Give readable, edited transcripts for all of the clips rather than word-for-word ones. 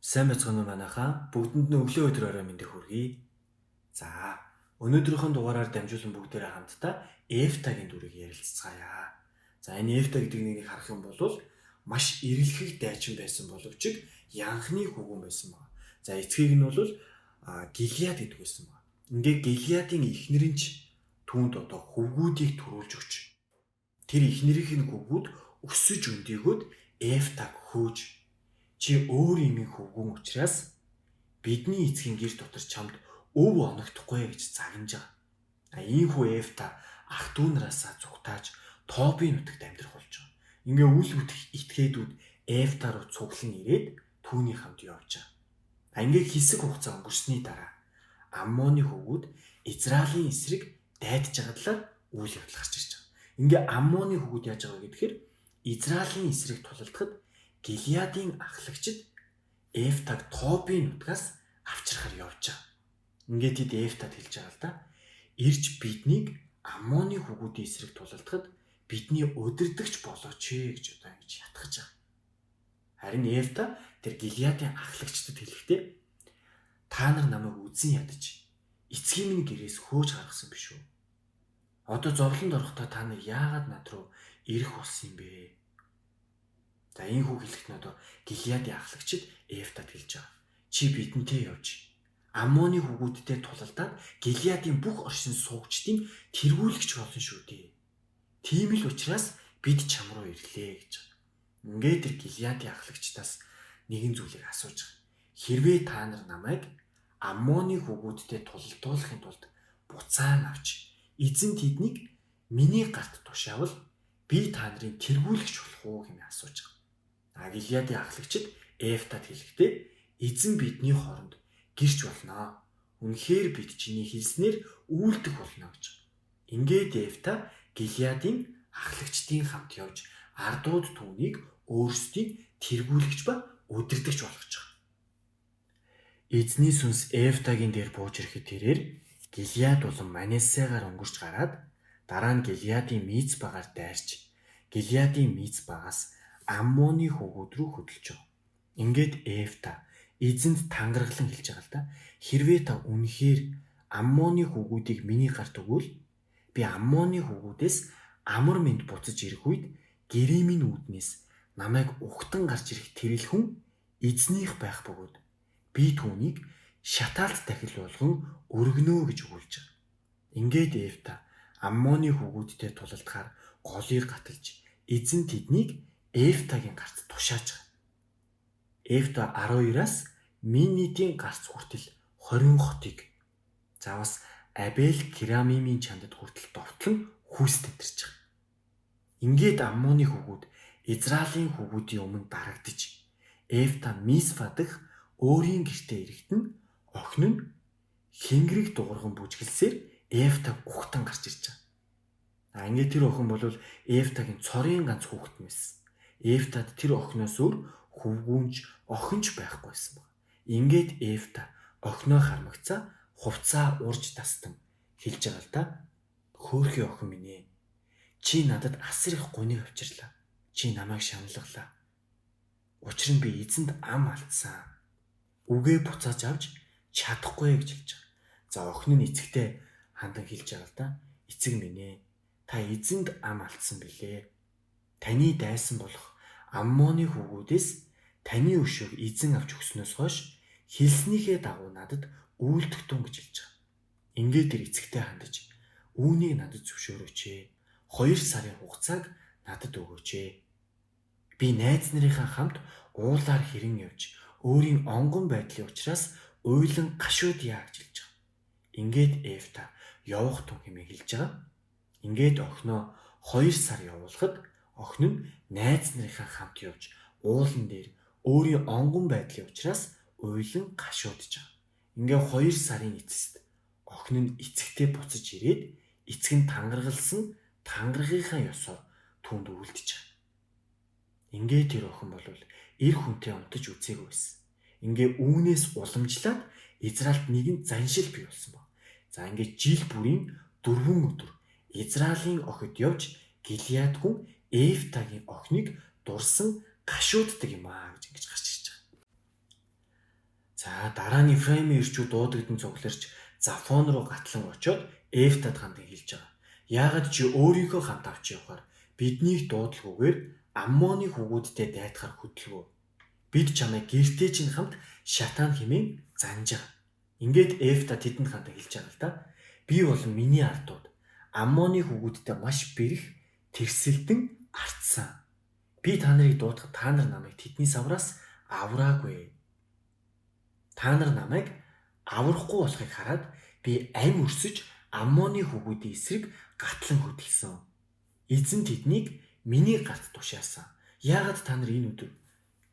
Сайн байцгаана уу манайхаа. Бүгдэнд нь өглөө өдрөөрөө мэндийг хүргэе. За, өнөөдрийнхөө дугаараар дамжуулан бүгдээрээ хамтдаа Эфтагийн дүрийг ярилцгаая. За, энэ Эфта гэдэг нэгийг харах юм бол маш эрэлхэг дайчин байсан боловч янхны хөвгүүн байсан байна. За, эцгийг нь бол Гилиад гэдэг байсан байна. Ингээ Гилиадын эхнэр нь ч түүнд одоо хөвгүүдийг төрүүлж өгч тэр эхнэрийнх нь хөвгүүд өсөж өндийгөөд Эфтаг хөөж чи өөр имийн хөвгүүн учраас бидний эцгийн гэр дотор чамд өв оногдохгүй гэж загнаж байгаа. Ийхүү Эфта ах дүү нараасаа зүгтааж Тобийн нутагт амьдрах болж байгаа. Ингээ үл бүтэх этгээдүүд Эфта руу цуглан ирээд түүний хамт явж байгаа. Ингээ хэсэг хугацаа өнгөрсний дараа Аммоны хөвгүүд Израилийн эсрэг дайдж байгадлаар үйл явдал гарч ирж байгаа. Ингээ Аммоны хөвгүүд яаж байгаа гэхээр Израилийн эсрэг тулалдахад Гилиадын ахлагчид Эфтаг Тобийн нутгаас авчрахаар явж байгаа. Ингээд тэд Эфтад хэлж байгаа л да. Ирж биднийг Аммоны хөвгүүдийн эсрэг тулалдахад бидний удирдахч болооч гэж одоо ингэж ятгах байгаа. Харин Эфта тэр Гилиадын ахлагчдад хэлэхдээ та нар намайг үзэн ядаж эцгийн минь гэрээс хөөж гаргасан биш үү? Одоо зовлонд орохдоо та нар яагаад над руу ирэх болсон юм бэ? За энэ хүү хэлэхэд нь одоо Гилиадын ахлагчид Эфтад хэлж байгаа. Чи бидэнтэй явж Аммоны хөвгүүдтэй тулалдаад Гилиадын бүх оршин суугчдын тэргүүлэгч болно шүү дээ. Тийм л учраас бид чам руу ирлээ гэж байгаа. Ингээд тэр Гилиадын ахлагчдаас нэгэн зүйлийг асууж байгаа. Хэрвээ та нар намайг Аммоны хөвгүүдтэй тулалдуулахын тулд буцаан авч эзэн тэднийг миний гарт тушаавал би та нарын тэргүүлэгч болох уу хэмээн асууж байгаа. Гилиадын ахлагчид Эфтад хэлэхдээ эзэн бидний хооронд гэрч болно. Үнэхээр бид чиний хэлснээр үйлдэх болно гэж. Ингээд Эфта Гилиадын ахлагчдын хамт явж ардууд түүнийг өөрсдийн тэргүүлэгч ба удирдагч болгож байгаа. Эзний сүнс Эфтагийн дээр бууж ирэхэд тэрээр Гилиад болон Манасегаар өнгөрч гараад дараа нь Гилиадын Миц багаар дайрч Гилиадын Миц багаас Аммоны хөвгүүд рүү хөдөлж байгаа. Ингээд Эфта эзэнд тангараглан хэлж байгаа л да. Хэрвээ та үнэхээр Аммоны хөвгүүдийг миний гарт өгвөл би Аммоны хөвгүүдээс амар мэнд буцаж ирэх үед гэрийн үүднээс намайг ухтан гарч ирэх тэрэл хүн эзнийх байх бөгөөд би түүнийг шатаалт дахил болгон өргөнөө гэж өгүүлж байгаа. Ингээд Эфта Аммоны хөвгүүдтэй тулалдахаар голыг гаталж эзэн тэднийг Эфтагийн гарт тушааж байгаа. Эфта 12-аас Минитийн гарц хүртэл 20 хотыг завас Абел Керамимийн чандад хүртэл довтлон хүүс тэмтэрч байгаа. Ингээд Аммоны хөвгүүд Израилийн хөвгүүдийн өмнө дарагдж Эфта Мисфа дах өөрийн гэртээ ирэхэд нь охин нь хэнгэрэг дуурган бүжгэлсээр Эфтаг ухтан гарч ирж байгаа. Ингээд тэр охин бол Эфтагийн цорын ганц хүүхэд байсан. Эфтад тэр охиноос өөр хөвгүүнч охинч байхгүй байсан баг. Ингээд Эфта охиноо хармагцаа хувцаа урж тастан хэлж байгаа л да. Хөөхий охин минь ээ. Чи надад асар их гуниг авчирлаа. Чи намайг шаналглаа. Учир нь би эзэнд ам алдсан. Үгээ буцааж авч чадахгүй гэж хэлж байгаа. За охин нь эцэгтэй хандан хэлж байгаа л да. Эцэг минь ээ. Та эзэнд ам алдсан билээ. Таны дайсан болох Аммоны хөвгүүдээс таны өшөөг эзэн авч өгснөөс хойш хэлснийхээ дагуу надад үйлдэх тун гэж хэлж байгаа. Ингээд тэр эцэгтэй хандаж үүнийг надад зөвшөөрөөч. 2 сарын хугацааг надад өгөөч. Би найз нарынхаа хамт уулаар хэрэн явж өөрийн онгон байдлын учраас уйлан гашууд яа гэж хэлж байгаа. Ингээд Эфта явах тун хэмээн хэлж байгаа. Ингээд охиноо 2 сар явуулахад охин нь найз нарынхаа хамт явж уулан дээр өөрийн онгон байдлын учраас уйлан гашуудж байгаа. Ингээ 2 сарын эцэст охин нь эцэгтэй буцаж ирээд эцэг нь тангаргалсан тангаргийнхаа ёсоор түүнд үлдэж байгаа. Ингээ тэр охин бол эр хүнтэй унтаж үзээгүй байсан. Ингээ үүнээс уламжлаад Израильд нэгэн заншил бий болсон баг. За ингээ жил бүрийн 4 өдөр Израилийн охид явж Гилиад хүн Эфтагийн охиныг дурсан гашууддаг юм аа гэж ингэж гарч ирж байгаа. За дараа нь Ефраимын ирчүүд дуудагдан цугларч Зафон руу гатлан очоод Эфтад хандан хэлж байгаа. Яагаад чи өөрийнхөө хамт авч явахаар биднийг дуудалгүйгээр Аммоны хүүгүүдтэй дайтахаар хөдөлгөө. Бид чамайг гэртээ чинь хамт шатаан хэмээн занж байгаа. Ингээд Эфта тэдэнд хандан хэлж байгаа л да. Би бол миний ардууд Аммоны хүүгүүдтэй маш бэрх тэрсэлдэн артсан. Би та нарыг дуудахад та нар намайг тэдний савраас авраагүй. Та нар намайг аврахгүй болохыг хараад би ам өрсөж Аммоны хүүгүүдийн эсрэг гатлан хөдөлсөн. Эзэн тэднийг миний гарт тушаасан. Яагаад та нар энэ өдөр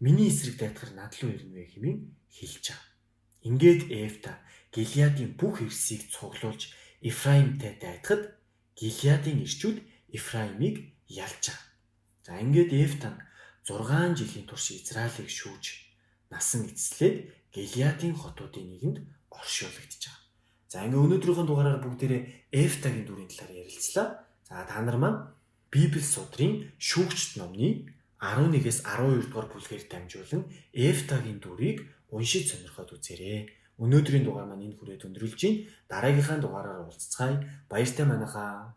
миний эсрэг дайтахаар над руу ирнэ вэ хэмээн хэлж байгаа. Ингээд Эфта Гилеадын бүх эрсийг цуглуулж Ефраимтай дайтахад Гилеадын ирчүүд Ефраимыг ялж байгаа. За ингээд Эфта 6 жилийн турш Израилийг шүүж насан эцэслээд Гилеадын хотуудын нэгэнд оршуулгадж байгаа. За ингээд өнөөдрийнхөө дугаараар бүгдээрээ Эфтагийн дүрийн талаар ярилцлаа. За та нар маань Библи судрын шүүгчд номны 11-ээс 12 дугаар бүлгээр дамжуулан Эфтагийн дүрийг уншиж сонирхоод үзээрэй. Өнөөдрийн дугаар маань энэ хүрээд өндөрлөж байна. Дараагийнхаа дугаараар уулзцгаая. Баяртай манайхаа.